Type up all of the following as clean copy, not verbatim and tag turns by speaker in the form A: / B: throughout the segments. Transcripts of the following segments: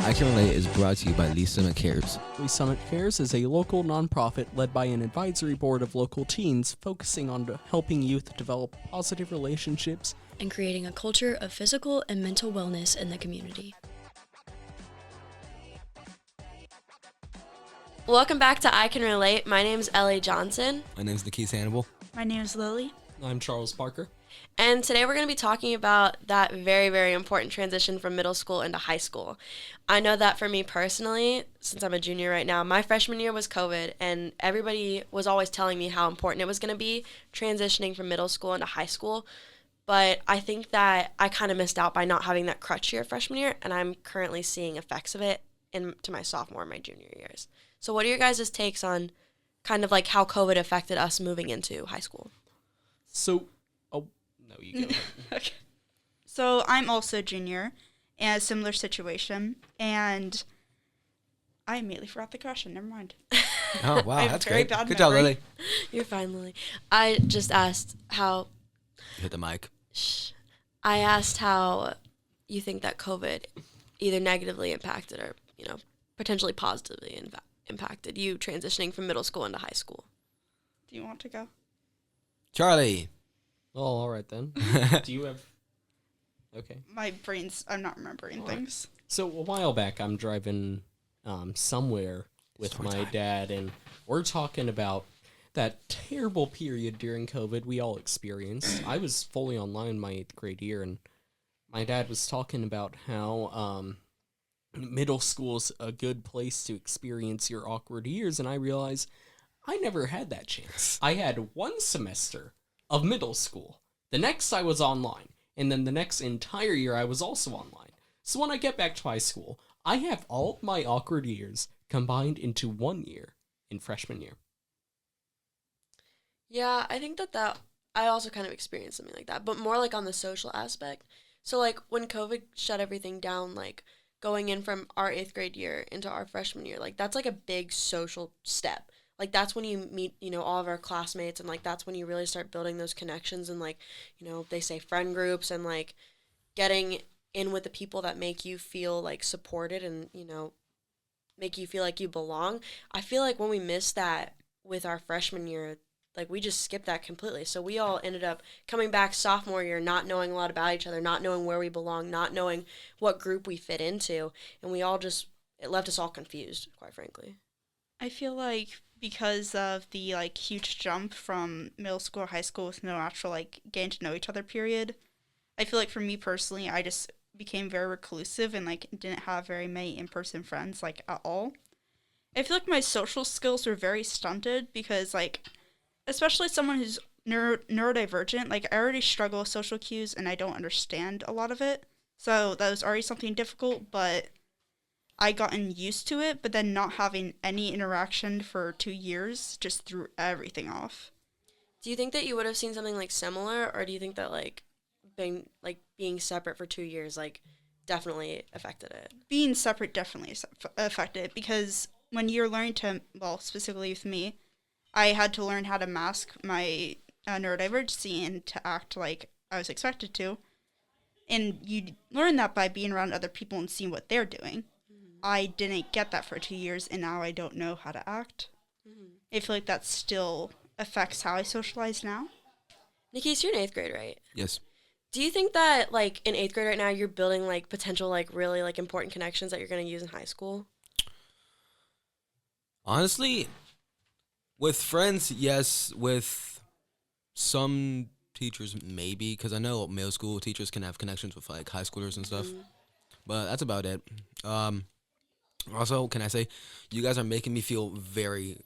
A: I Can Relate is brought to you by Lee Summit Cares.
B: Lee Summit Cares is a local nonprofit led by an advisory board of local teens focusing on helping youth develop positive relationships
C: and creating a culture of physical and mental wellness in the community.
D: Welcome back to I Can Relate. My name is Ellie Johnson.
A: My name is Nikeese and
E: My name is Lilly.
B: I'm Charles Parker.
D: And today we're going to be talking about that very, very important transition from middle school into high school. I know that for me personally, since I'm a junior right now, my freshman year was COVID, and everybody was always telling me how important it was going to be transitioning from middle school into high school. But I think that I kind of missed out by not having that crutch year freshman year, and I'm currently seeing effects of it into my sophomore and my junior years. So what are your guys' takes on kind of like how COVID affected us moving into high school?
B: So, no, you go ahead.
E: Okay. So I'm also a junior in a similar situation, and I immediately forgot the question. Never mind.
A: Oh, wow, that's great. Good job,
E: memory.
A: Lily.
D: You're fine, Lily. I just asked how...
A: Hit the mic.
D: I asked how you think that COVID either negatively impacted or, potentially positively impacted you transitioning from middle school into high school.
E: Do you want to go?
A: Charlie.
B: Oh, all right then. Do you have... Okay.
E: I'm not remembering things.
B: So a while back, I'm driving somewhere with my dad, and we're talking about that terrible period during COVID we all experienced. I was fully online my 8th grade year, and my dad was talking about how middle school's a good place to experience your awkward years, and I realized I never had that chance. I had one semester of middle school. The next I was online, and then the next entire year I was also online. So when I get back to high school, I have all of my awkward years combined into 1 year in freshman year.
D: Yeah, I think that I also kind of experienced something like that, but more like on the social aspect. So like when COVID shut everything down, like going in from our 8th grade year into our freshman year, like that's like a big social step. Like, that's when you meet, all of our classmates, and, like, that's when you really start building those connections and, like, they say friend groups and, like, getting in with the people that make you feel, like, supported and, make you feel like you belong. I feel like when we missed that with our freshman year, like, we just skipped that completely. So we all ended up coming back sophomore year not knowing a lot about each other, not knowing where we belong, not knowing what group we fit into, and it left us all confused, quite frankly.
E: I feel like because of the huge jump from middle school to high school with no actual getting to know each other period, I feel like for me personally, I just became very reclusive and didn't have very many in-person friends at all. I feel like my social skills were very stunted because especially someone who's neurodivergent, I already struggle with social cues and I don't understand a lot of it. So that was already something difficult, but I gotten used to it, but then not having any interaction for 2 years just threw everything off.
D: Do you think that you would have seen something similar, or do you think that being separate for 2 years definitely affected it?
E: Being separate definitely affected it because when you're learning to, specifically with me, I had to learn how to mask my neurodivergency and to act like I was expected to. And you learn that by being around other people and seeing what they're doing. I didn't get that for 2 years, and now I don't know how to act. Mm-hmm. I feel like that still affects how I socialize now.
D: Nikeese, you're in 8th grade, right?
A: Yes.
D: Do you think that, in 8th grade right now, you're building, potential, really, important connections that you're going to use in high school?
A: Honestly, with friends, yes. With some teachers, maybe, because I know middle school teachers can have connections with, high schoolers and stuff. Mm-hmm. But that's about it. Also, can I say, you guys are making me feel very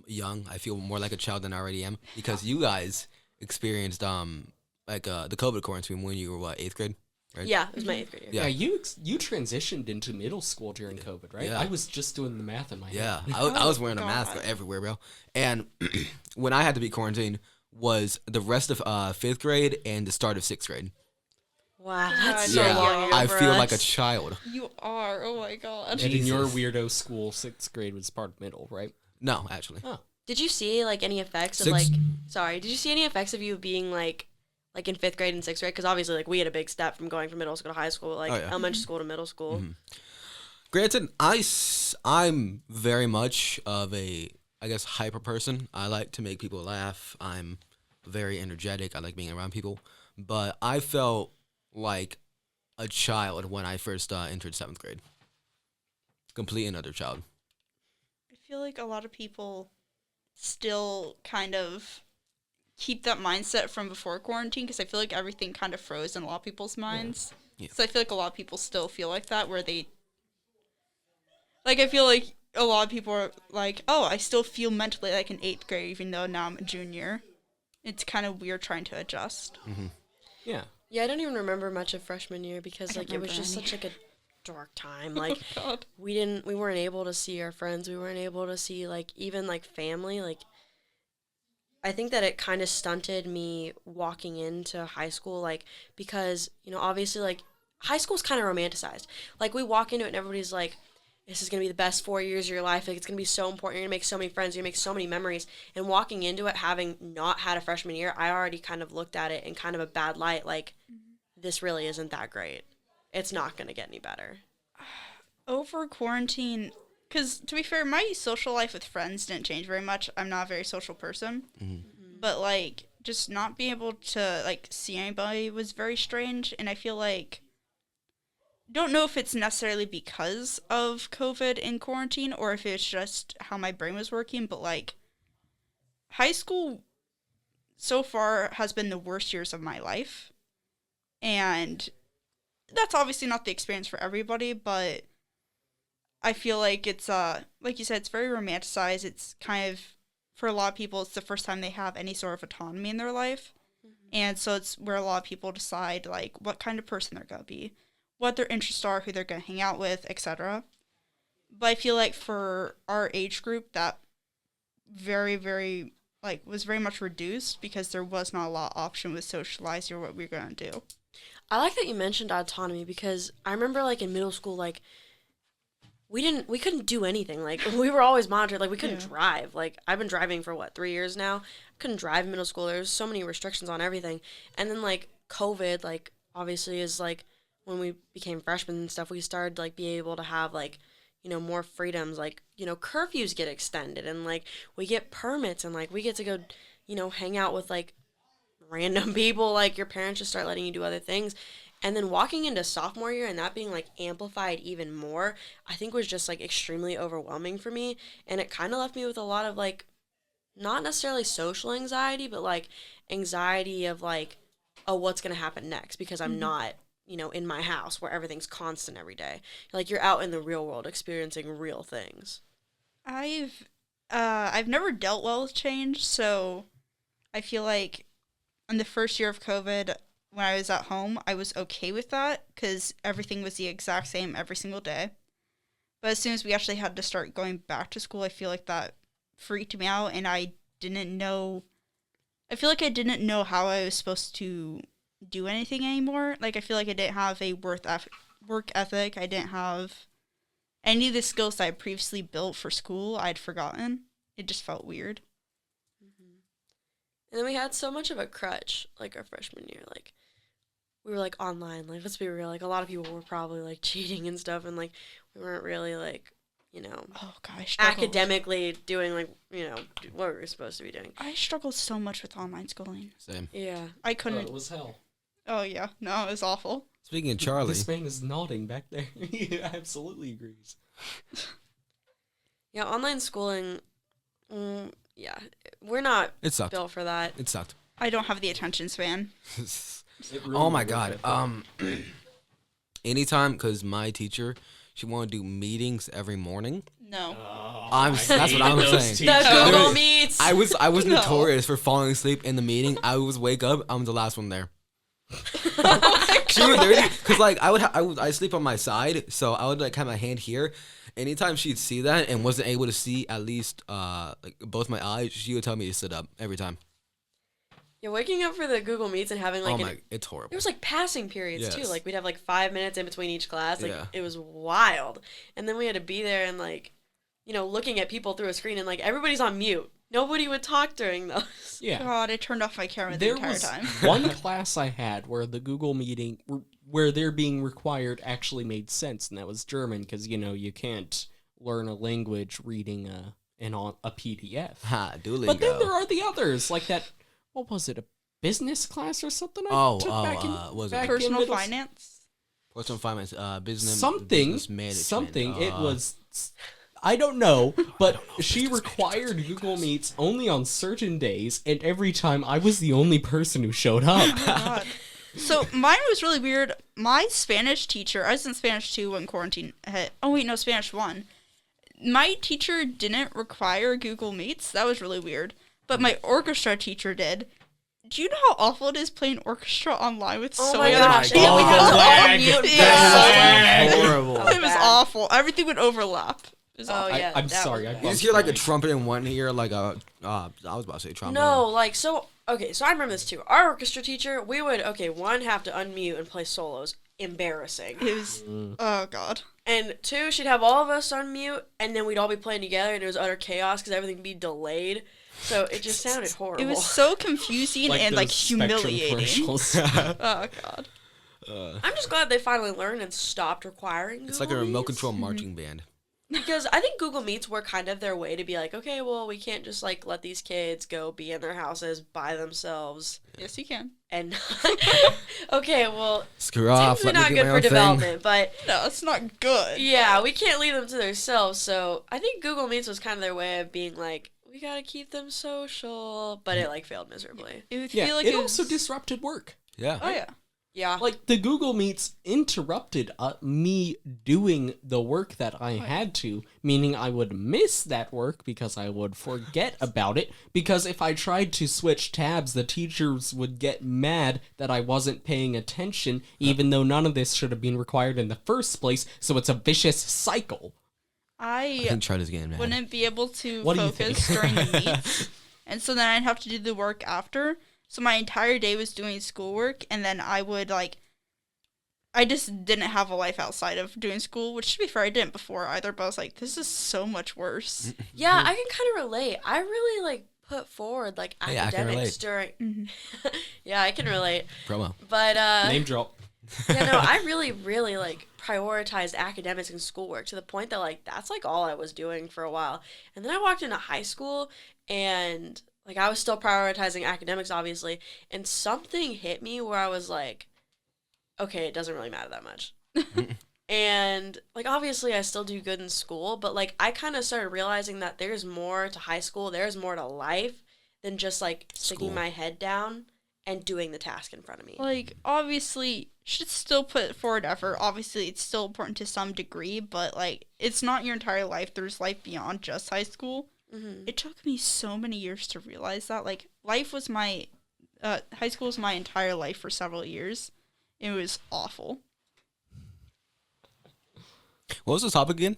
A: young. I feel more like a child than I already am because you guys experienced the COVID quarantine when you were 8th grade, right?
D: Yeah, it was my 8th grade year.
B: Yeah, you transitioned into middle school during COVID, right? Yeah. I was just doing the math in my head.
A: Yeah, I was wearing a mask everywhere, bro. And when I had to be quarantined was the rest of 5th grade and the start of 6th grade.
D: Wow, that's so long ago
A: I
D: for
A: feel
D: us.
A: like a child.
E: You are. Oh my god.
B: And in your weirdo school, 6th grade was part of middle, right?
A: No, actually.
B: Oh.
D: Did you see any effects of did you see any effects of you being in 5th grade and 6th grade? Because obviously we had a big step from going from middle school to high school, elementary school to middle school. Mm-hmm.
A: Granted, I'm very much of a, I guess, hyper person. I like to make people laugh. I'm very energetic. I like being around people. But I felt like a child when I first entered 7th grade. Complete another child.
E: I feel like a lot of people still kind of keep that mindset from before quarantine because I feel like everything kind of froze in a lot of people's minds.
A: Yeah.
E: So I feel like a lot of people still feel like that where they... Like, I feel like a lot of people are like, oh, I still feel mentally like in 8th grade even though now I'm a junior. It's kind of weird trying to adjust.
A: Mm-hmm.
B: Yeah.
D: Yeah, I don't even remember much of freshman year because
E: I
D: like
E: don't
D: it was
E: remember
D: just
E: any.
D: such like a dark time. Like
E: Oh, God.
D: we weren't able to see our friends. We weren't able to see like even like family. Like I think that it kind of stunted me walking into high school, like because obviously like high school's kind of romanticized. Like we walk into it and everybody's like, this is gonna be the best 4 years of your life. Like it's gonna be so important. You're gonna make so many friends. You're gonna make so many memories. And walking into it, having not had a freshman year, I already kind of looked at it in kind of a bad light. Like this really isn't that great. It's not gonna get any better.
E: Over quarantine, because to be fair, my social life with friends didn't change very much. I'm not a very social person. But, like, just not being able to, like, see anybody was very strange. And I feel like, don't know if it's necessarily because of COVID and quarantine or if it's just how my brain was working. But, like, high school so far has been the worst years of my life. And that's obviously not the experience for everybody, but I feel like it's, like you said, it's very romanticized. It's kind of, for a lot of people, it's the first time they have any sort of autonomy in their life. And so it's where a lot of people decide, like, what kind of person they're going to be, what their interests are, who they're going to hang out with, etc. But I feel like for our age group, that very, very, like, was very much reduced because there was not a lot of option with socializing or what we were going to do.
D: I like that you mentioned autonomy because I remember like in middle school, like we couldn't do anything. Like we were always monitored. Like we couldn't drive. Like I've been driving for 3 years now. Couldn't drive in middle school. There was so many restrictions on everything. And then like COVID, like obviously is like when we became freshmen and stuff, we started like be able to have like more freedoms. Like curfews get extended and like we get permits and like we get to go hang out with like random people. Like your parents just start letting you do other things. And then walking into sophomore year and that being like amplified even more, I think was just like extremely overwhelming for me. And it kind of left me with a lot of like, not necessarily social anxiety, but like anxiety of like, oh, what's going to happen next? Because I'm not, in my house where everything's constant every day. Like you're out in the real world experiencing real things.
E: I've never dealt well with change, so I feel like in the first year of COVID, when I was at home, I was okay with that because everything was the exact same every single day. But as soon as we actually had to start going back to school, I feel like that freaked me out and I didn't know how I was supposed to do anything anymore. Like I feel like I didn't have a work ethic. I didn't have any of the skills that I previously built for school. I'd forgotten. It just felt weird.
D: And then we had so much of a crutch, like our freshman year. Like we were like online. Like let's be real. Like a lot of people were probably like cheating and stuff, and like we weren't really like
E: Oh gosh,
D: academically doing like what we were supposed to be doing.
E: I struggled so much with online schooling.
A: Same.
D: Yeah.
E: I couldn't.
B: It was hell.
E: Oh yeah, no, it was awful.
A: Speaking of Charlie,
B: This man is nodding back there. He absolutely agrees.
D: Yeah, online schooling. Yeah, we're not
A: it sucked.
D: built for that.
A: It sucked.
E: I don't have the attention span.
A: Oh my god. Anytime, because my teacher, she wanted to do meetings every morning.
E: No.
A: That's what I'm saying.
D: The Google
A: Literally,
D: Meets.
A: I was
E: No.
A: notorious for falling asleep in the meeting. I was wake up. I'm the last one there. She would literally, cause like I sleep on my side, so I would like have my hand here. Anytime she'd see that and wasn't able to see at least like both my eyes, she would tell me to sit up every time.
D: Yeah, waking up for the Google Meets and having like
A: it's horrible.
D: there was like passing periods too.
A: Yes.
D: Like we'd have like 5 minutes in between each class. Like
A: Yeah.
D: it was wild. And then we had to be there and like looking at people through a screen and like everybody's on mute. Nobody would talk during those.
B: Yeah.
E: God, I turned off my camera the
B: There
E: entire
B: was
E: time.
B: one class I had where the Google meeting, where they're being required actually made sense, and that was German, because, you can't learn a language reading a PDF.
A: Ha, Duolingo.
B: But then there are the others, like that, what was it, a business class or something
A: was it
B: back in
E: Personal
B: middle-
E: finance.
A: Personal finance, business management.
B: Something. It was, I don't know, but she required Google Meets only on certain days, and every time I was the only person who showed up.
E: God. So mine was really weird. My Spanish teacher, I was in Spanish 2 when quarantine hit. Oh wait, no, Spanish 1. My teacher didn't require Google Meets. That was really weird. But my orchestra teacher did. Do you know how awful it is playing orchestra online with so many other
D: gosh.
E: people?
D: Yeah, we have to
B: lag.
D: all mute.
E: Yeah.
A: horrible.
E: It was awful. Everything would overlap. It was
D: Oh
E: awful.
D: yeah,
B: I'm
D: that
B: sorry,
D: was
B: I
D: bad.
A: You just hear like a trumpet in one ear, like a. I was about to say trumpet.
D: No, like so. Okay, so I remember this too. Our orchestra teacher, we would have to unmute and play solos. Embarrassing.
E: It was, oh god.
D: And 2, she'd have all of us on mute, and then we'd all be playing together, and it was utter chaos because everything would be delayed. So it just sounded horrible.
E: It was so confusing and like
B: those Spectrum
E: humiliating.
B: commercials.
E: Oh god.
D: I'm just glad they finally learned and stopped requiring Google
A: It's like a remote
D: Meets.
A: control marching band.
D: Because I think Google Meets were kind of their way to be like, okay, well, we can't just like let these kids go be in their houses by themselves.
E: Yes, you can.
D: And okay, well,
A: Screw off.
D: seems
A: Let me
D: not
A: do
D: good
A: my
D: for
A: own thing.
D: development, but
E: No, it's not good.
D: yeah, we can't leave them to themselves. So I think Google Meets was kind of their way of being like, we gotta keep them social, but it like failed miserably.
E: It would
B: Yeah,
E: feel like
B: it
E: it
B: also
E: was...
B: disrupted work.
A: Yeah.
E: Oh yeah.
D: Yeah,
B: Like, the Google Meets interrupted me doing the work that I had to, meaning I would miss that work because I would forget about it, because if I tried to switch tabs, the teachers would get mad that I wasn't paying attention, even though none of this should have been required in the first place, so it's a vicious cycle.
A: I
E: I
A: can try this again, man.
E: wouldn't be able to
B: What do you
E: focus
B: think?
E: during the meets, and so then I'd have to do the work after. So my entire day was doing schoolwork, and then I would I just didn't have a life outside of doing school, which to be fair, I didn't before either, but I was like, this is so much worse.
D: yeah, I can kind of relate. I really like put forward like
A: Hey, I can
D: academics during. Yeah, I can relate.
A: Promo.
D: But
B: Name drop.
D: yeah, no, I really like prioritized academics and schoolwork to the point that like that's like all I was doing for a while. And then I walked into high school and like I was still prioritizing academics obviously, and something hit me where I was like, okay, it doesn't really matter that much. And like obviously I still do good in school, but like I kind of started realizing that there's more to high school, there's more to life than just like sticking
A: School.
D: my head down and doing the task in front of me.
E: Like, obviously, should still put forward effort. Obviously, it's still important to some degree, but, like, it's not your entire life. There's life beyond just high school. It took me so many years to realize that. Like, life was my, high school was my entire life for several years. It was awful.
A: What was the topic again?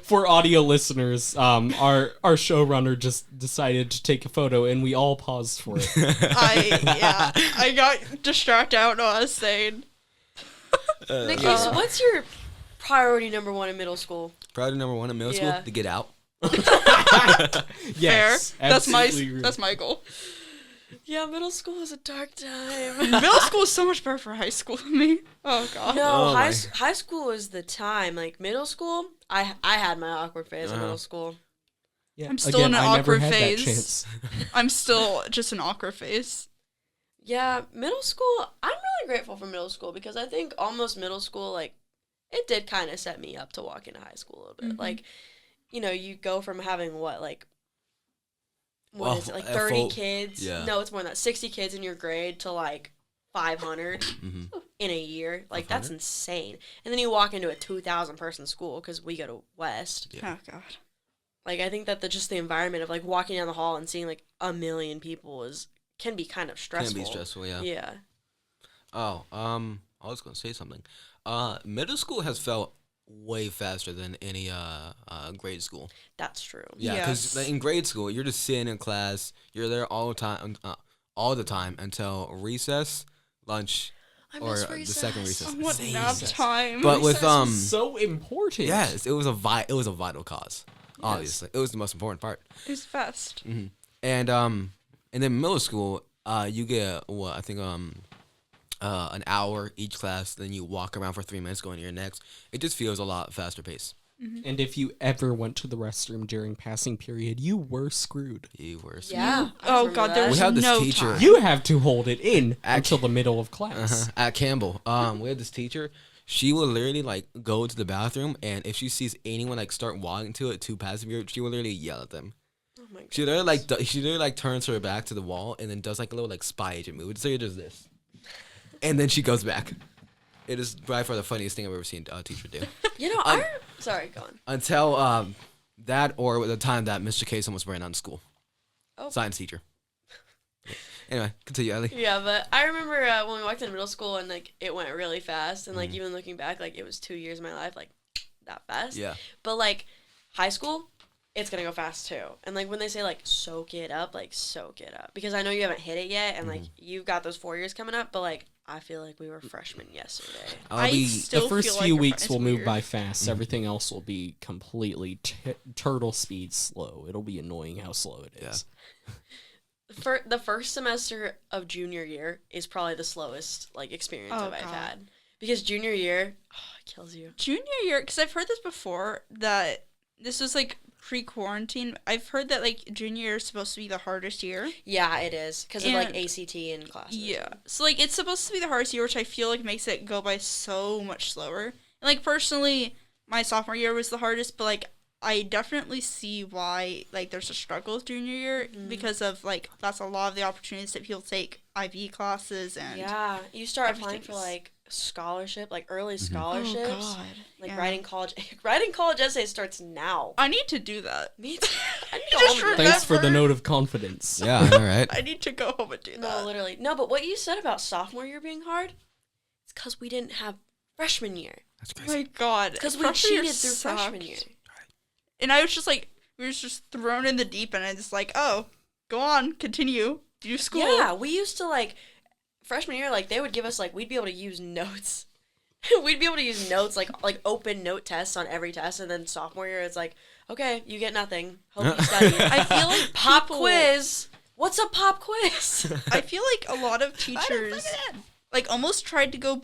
B: For audio listeners, our showrunner just decided to take a photo, and we all paused for it.
E: I got distracted. I don't know what I was saying.
D: Nikeese, what's your priority number 1 in middle school?
A: Priority number 1 in middle
D: Yeah.
A: school? To get out.
B: Yes,
E: Fair.
B: absolutely.
E: That's my goal.
D: Yeah, middle school is a dark time.
E: Middle school is so much better for high school than me. Oh god.
D: No,
A: Oh
D: high school is the time. Like middle school, I had my awkward phase in middle school.
B: Yeah.
E: I'm still in an
B: I never
E: awkward
B: had that
E: phase.
B: chance.
E: I'm still just an awkward phase.
D: Yeah, middle school, I'm really grateful for middle school because I think almost middle school, like, it did kind of set me up to walk into high school a little bit. Like, you know, you go from having what, like, what is it, like 30 kids?
A: yeah.
D: No, it's more than that. 60 kids in your grade to, like, 500 in a year. Like, that's insane. And then you walk into a 2,000-person school because we go to West.
A: Yeah.
E: Oh god.
D: Like, I think that just the environment of, like, walking down the hall and seeing, like, 1 million people can be kind of stressful.
A: Can be stressful, yeah.
D: Yeah.
A: Oh, I was gonna say something. Middle school has felt way faster than any grade school.
D: That's true.
A: Yeah, because
E: Yes.
A: in grade school, you're just sitting in class. You're there all the time until recess, lunch,
D: I
A: or
D: miss
A: the second
D: recess.
A: recess.
E: I want
A: Same.
E: nap time.
A: But with
B: So important.
A: yes, it was a vital cause. Obviously, it was the most important part.
E: it was fast.
A: And then middle school, You get what I think an hour each class. Then you walk around for 3 minutes, going to your next. It just feels a lot faster paced.
B: And if you ever went to the restroom during passing period, you were screwed.
A: You were
D: Yeah. I
E: Oh
D: remember
E: god,
D: that.
E: there was
A: We had this
E: no
A: teacher.
E: time.
B: You have to hold it in until the middle of class.
A: at Campbell. We had this teacher. She will literally like go to the bathroom, and if she sees anyone like start walking to it too passive, she will literally yell at them.
D: Oh my god.
A: She literally like turns her back to the wall and then does like a little like spy agent move. So does this, and then she goes back. It is by far the funniest thing I've ever seen a teacher do.
D: You know, sorry, go on.
A: Until that or the time that Mr. Casey was ran out of school.
D: Oh.
A: Science teacher. Anyway, continue, Ellie.
D: Yeah, but I remember when we walked into middle school and like it went really fast, and like even looking back, like it was 2 years of my life, like that fast.
A: Yeah.
D: But like high school, it's gonna go fast too. And like when they say like soak it up, because I know you haven't hit it yet, and like you've got those 4 years coming up, but like I feel like we were freshmen yesterday.
E: I still
B: The first
E: feel like
B: few
E: a
B: weeks
E: fr-
B: will
E: it's
B: move
E: weird.
B: by fast. Everything else will be completely turtle speed slow. It'll be annoying how slow it is.
D: For the first semester of junior year is probably the slowest like experience
E: Oh,
D: I've
E: God.
D: had, because junior year, it kills you.
E: Junior year, because I've heard this before, that this was like pre-quarantine. I've heard that like junior year is supposed to be the hardest year.
D: Yeah, it is because of like
E: And-
D: ACT and classes.
E: Yeah. So like it's supposed to be the hardest year, which I feel like makes it go by so much slower. And like personally, my sophomore year was the hardest, but like I definitely see why like there's a struggle with junior year because of like that's a lot of the opportunities that people take IB classes and
D: Yeah, you start applying for
E: everything's-
D: like scholarship, like early
E: oh
D: scholarships.
E: god,
D: Like
E: yeah.
D: writing college essays starts now.
E: I need to do that.
D: Me too. I need to
E: Just
D: home do that.
B: Thanks for the
E: Remember-
B: note of confidence.
A: Yeah, all right.
E: I need to go home and do
D: No,
E: that.
D: literally. No, but what you said about sophomore year being hard, it's because we didn't have freshman year.
A: That's
E: Oh
A: crazy.
E: my god,
D: Because we
E: freshman year
D: cheated through
E: sucked.
D: freshman year.
E: And I was just like, we were just thrown in the deep end, and it's like, oh, go on, continue, do school.
D: Yeah, we used to like freshman year, like they would give us like we'd be able to use notes. We'd be able to use notes like open note tests on every test, and then sophomore year it's like, okay, you get nothing. Hope you study.
E: I feel like
D: Pop
E: people-
D: quiz. What's a pop quiz?
E: I feel like a lot of teachers like almost tried to go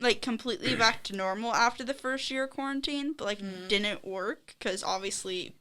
E: like completely back to normal after the first year of quarantine, but like didn't work because obviously,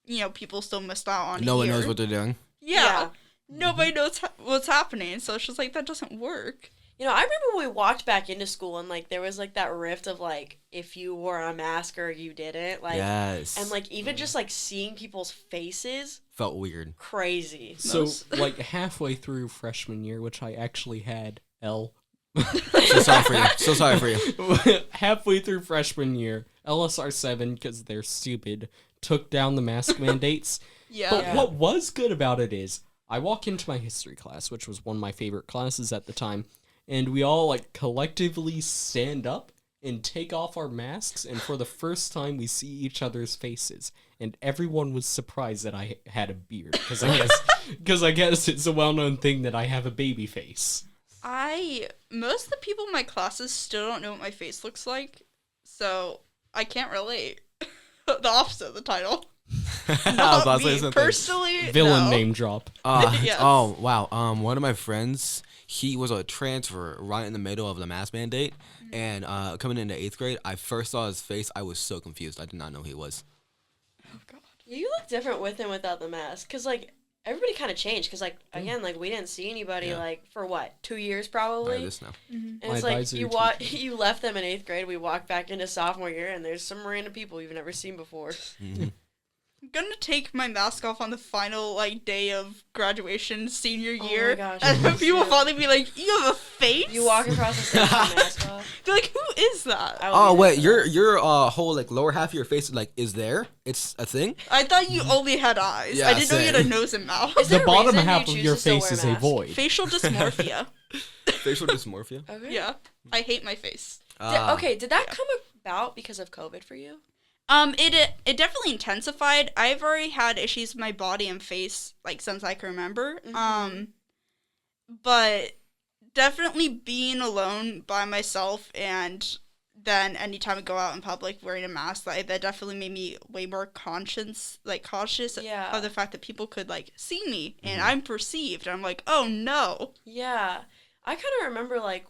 E: you know, people still missed out on.
A: No
E: a
A: one
E: year.
A: knows what they're doing.
E: Yeah, nobody knows what's happening, so it's just like that doesn't work.
D: You know, I remember when we walked back into school and like there was like that rift of like if you wore a mask or you didn't, like
A: Yes.
D: and like even just like seeing people's faces,
A: Felt weird.
D: crazy.
B: So, like, halfway through freshman year, which I actually had L.
A: So sorry for you. So sorry for you.
B: Halfway through freshman year, LSR 7, because they're stupid, took down the mask mandates.
E: Yeah.
B: But what was good about it is, I walk into my history class, which was one of my favorite classes at the time, and we all, like, collectively stand up and take off our masks, and for the first time, we see each other's faces. And everyone was surprised that I had a beard, because I guess it's a well-known thing that I have a baby face.
E: Most of the people in my classes still don't know what my face looks like, so I can't relate. The opposite of the title.
A: I was
E: Not
A: about to say
E: me
A: something.
E: personally.
B: Villain
E: no.
B: name drop.
E: Yes.
A: Oh wow. One of my friends, he was a transfer right in the middle of the mask mandate, and coming into 8th grade, I first saw his face. I was so confused. I did not know who he was.
E: Oh god.
D: You look different with and without the mask, cause like everybody kind of changed, cause like again like we didn't see anybody
A: Yeah.
D: like for what 2 years
A: I
D: probably.
A: this now.
D: And
B: My
D: it's like
B: advisory
D: you you left them in 8th grade. We walked back into sophomore year, and there's some random people you've never seen before.
E: I'm gonna take my mask off on the final like day of graduation senior
D: Oh my
E: year,
D: gosh,
E: and then
D: me
E: people
D: too.
E: finally be like, "You have a face."
D: You walk across the stage with a mask off.
E: They're like, "Who is that?"
D: I would
A: Oh
D: be
A: wait,
D: there.
A: your whole like lower half of your face like is there? It's a thing.
E: I thought you only had eyes.
A: Yeah,
E: I didn't know you had a
A: same.
E: nose and mouth.
D: Is there
B: The
D: a
B: bottom
D: reason
B: half
D: you
B: of
D: choose
B: your
D: to still
B: face
D: wear
B: is a
D: masks?
B: void.
E: Facial dysmorphia.
A: Facial dysmorphia.
D: Okay.
E: Yeah, I hate my face.
D: Okay, did that come about because of COVID for you?
E: It definitely intensified. I've already had issues with my body and face like since I can remember. But definitely being alone by myself and then anytime I go out in public wearing a mask, that definitely made me way more cautious
D: Yeah.
E: of the fact that people could like see me and I'm perceived. I'm like, oh no.
D: Yeah. I kind of remember like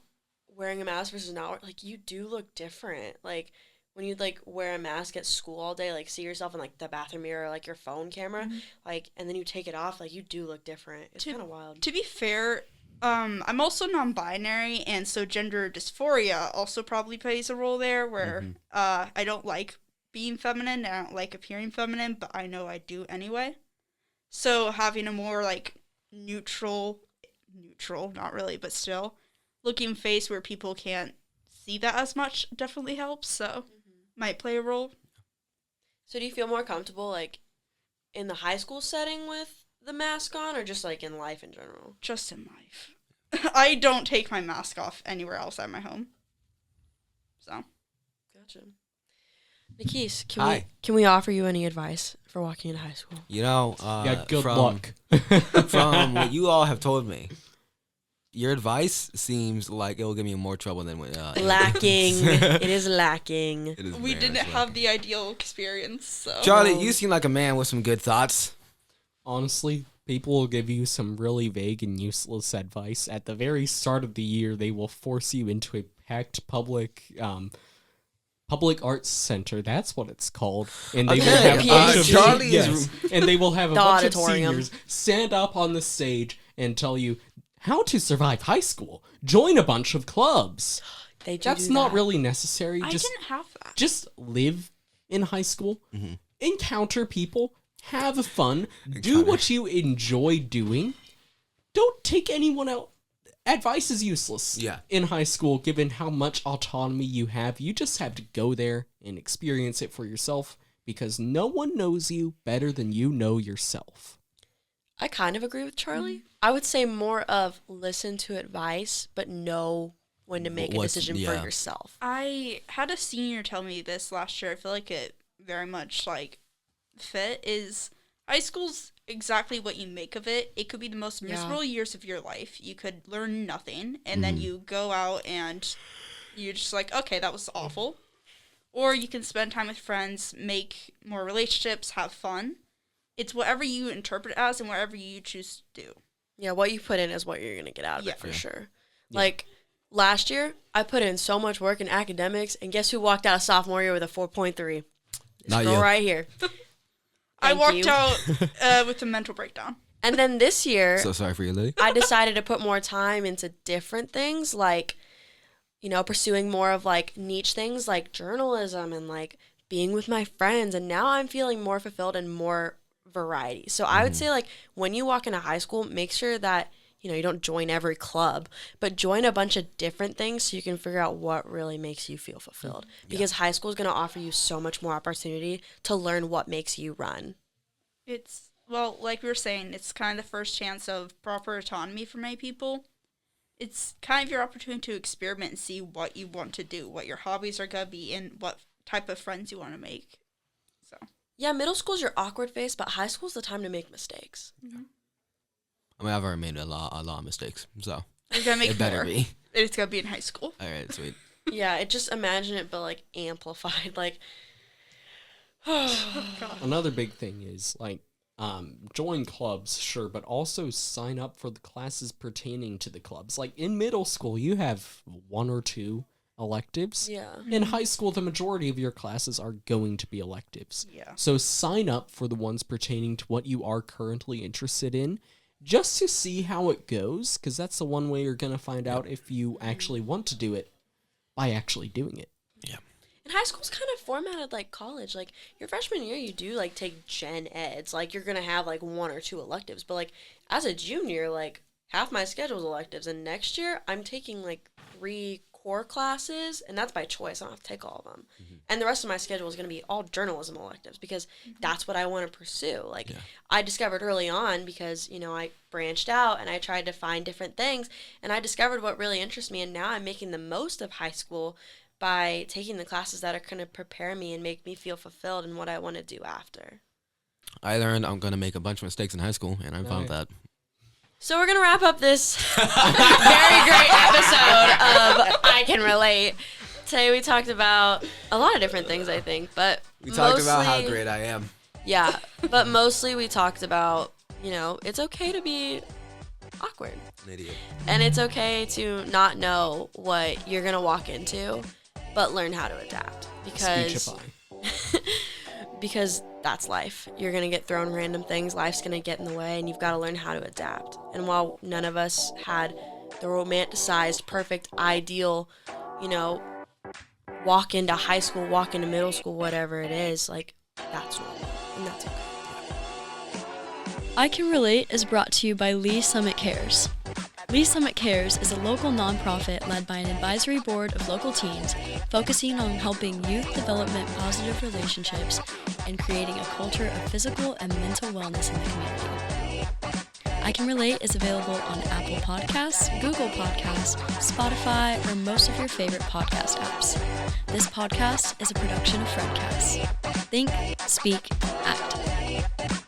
D: wearing a mask versus not. Like you do look different. Like when you like wear a mask at school all day, like see yourself in like the bathroom mirror, or, like your phone camera, like, and then you take it off, like you do look different. It's kind of wild.
E: To be fair, I'm also non-binary, and so gender dysphoria also probably plays a role there, where I don't like being feminine, I don't like appearing feminine, but I know I do anyway. So having a more like neutral, not really, but still, looking face where people can't see that as much definitely helps, so might play a role.
D: So do you feel more comfortable like in the high school setting with the mask on, or just like in life in general?
E: Just in life. I don't take my mask off anywhere outside my home. So.
D: Gotcha. Nikeese,
A: Hi.
D: can we offer you any advice for walking into high school?
A: You know,
B: Yeah, good
A: from,
B: luck.
A: from what you all have told me, your advice seems like it will give me more trouble than what.
D: Lacking. It is lacking.
A: It is
E: We
A: very
E: didn't
A: much
E: have
A: lacking.
E: the ideal experience, so.
A: Charlie,
D: No.
A: you seem like a man with some good thoughts.
B: Honestly, people will give you some really vague and useless advice. At the very start of the year, they will force you into a packed public arts center. That's what it's called. And they will
A: Okay,
B: have a bunch of
A: Charlie is-
B: yes, and they will have a
D: The
B: bunch
D: auditorium.
B: of seniors stand up on the stage and tell you how to survive high school. Join a bunch of clubs.
D: They do
B: That's
D: do
B: not
D: that.
B: really necessary.
E: I
B: Just
E: didn't have that.
B: just live in high school, encounter people, have fun, do what you enjoy doing. Don't take anyone out. Advice is useless.
A: Yeah.
B: In high school, given how much autonomy you have, you just have to go there and experience it for yourself, because no one knows you better than you know yourself.
D: I kind of agree with Charlie. I would say more of listen to advice, but know when to make a
A: What's-
D: decision
A: yeah.
D: for yourself.
E: I had a senior tell me this last year. I feel like it very much like fit is high school's exactly what you make of it. It could be the most miserable years of your life. You could learn nothing, and then you go out and you're just like, okay, that was awful. Or you can spend time with friends, make more relationships, have fun. It's whatever you interpret it as and whatever you choose to do.
D: Yeah, what you put in is what you're going to get out of
E: Yeah.
D: it for sure. Like last year, I put in so much work in academics, and guess who walked out of sophomore year with a 4.3? This
A: Not
D: girl
A: you.
D: right here.
E: I
D: Thank
E: walked
D: you.
E: out with a mental breakdown.
D: And then this year,
A: So sorry for you, Lily.
D: I decided to put more time into different things, like, you know, pursuing more of like niche things like journalism and like being with my friends. And now I'm feeling more fulfilled and more variety. So I would say like when you walk into high school, make sure that, you know, you don't join every club, but join a bunch of different things so you can figure out what really makes you feel fulfilled. Because high school is going to offer you so much more opportunity to learn what makes you run.
E: It's, well, like we were saying, it's kind of the first chance of proper autonomy for many people. It's kind of your opportunity to experiment and see what you want to do, what your hobbies are going to be, and what type of friends you want to make. So,
D: Yeah, middle school's your awkward phase, but high school's the time to make mistakes.
A: I mean, I've already made a lot of mistakes, so
E: you're going to make
A: it better
E: more.
A: be.
E: It's going to be in high school.
A: All right, sweet.
D: Yeah, it just imagine it, but like amplified. Like,
B: Another big thing is like join clubs, sure, but also sign up for the classes pertaining to the clubs. Like in middle school, you have one or two electives.
D: yeah.
B: In high school, the majority of your classes are going to be electives.
E: Yeah.
B: So sign up for the ones pertaining to what you are currently interested in, just to see how it goes, because that's the one way you're going to find out if you actually want to do it by actually doing it.
D: And high school's kind of formatted like college. Like your freshman year, you do like take gen eds. Like you're gonna have like one or two electives. But like as a junior, like half my schedule is electives. And next year, I'm taking like 3 core classes, and that's by choice. I don't have to take all of them. And the rest of my schedule is gonna be all journalism electives because that's what I want to pursue. Like I discovered early on because you know I branched out and I tried to find different things, and I discovered what really interests me. And now I'm making the most of high school by taking the classes that are going to prepare me and make me feel fulfilled in what I want to do after.
A: I learned I'm gonna make a bunch of mistakes in high school, and I found that.
D: So we're going to wrap up this very great episode of I Can Relate. Today we talked about a lot of different things, I think, but
A: We talked about how
D: mostly-
A: great I am.
D: Yeah, but mostly we talked about, it's okay to be awkward.
A: An idiot.
D: And it's okay to not know what you're going to walk into, but learn how to adapt. Because that's life. You're going to get thrown random things. Life's going to get in the way, and you've got to learn how to adapt. And while none of us had the romanticized, perfect, ideal, walk into high school, walk into middle school, whatever it is, like, that's normal. And that's okay.
C: I Can Relate is brought to you by Lee Summit Cares. Lee Summit Cares is a local nonprofit led by an advisory board of local teens focusing on helping youth development positive relationships and creating a culture of physical and mental wellness in the community. I Can Relate is available on Apple Podcasts, Google Podcasts, Spotify, or most of your favorite podcast apps. This podcast is a production of Friendcast. Think, speak, act.